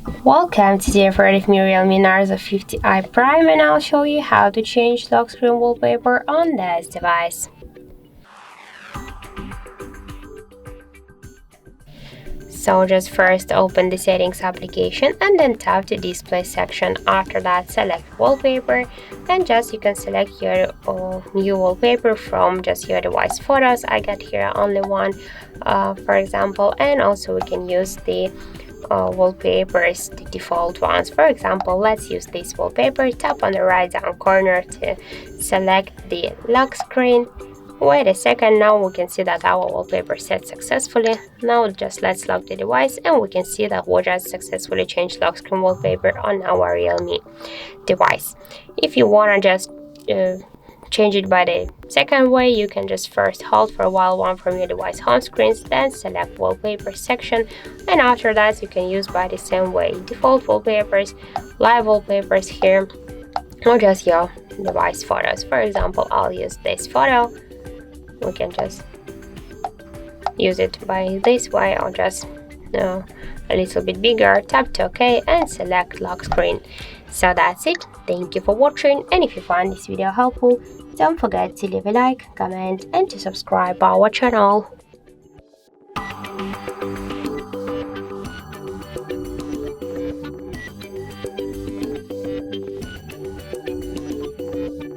Welcome to the with me Realme Narzo 50i Prime, and I'll show you how to change lock screen wallpaper on this device. So just first open the settings application and then tap the display section. After that, select wallpaper, and just you can select your new wallpaper from just your device photos. I got here only one for example, and also we can use the wallpapers, the default ones. For example, let's use this wallpaper. Tap on the right down corner to select the lock screen. Wait a second, now we can see that our wallpaper set successfully. Now just let's lock the device, and we can see that we just successfully changed lock screen wallpaper on our Realme device. If you want to just change it by the second way, you can just first hold for a while one from your device home screens, then select wallpaper section, and after that you can use by the same way default wallpapers, live wallpapers here, or just your device photos. For example, I'll use this photo. We can just use it by this way, or just a little bit bigger. Tap to OK and select lock screen. So that's it. Thank you for watching, and if you find this video helpful, don't forget to leave a like, comment, and to subscribe our channel.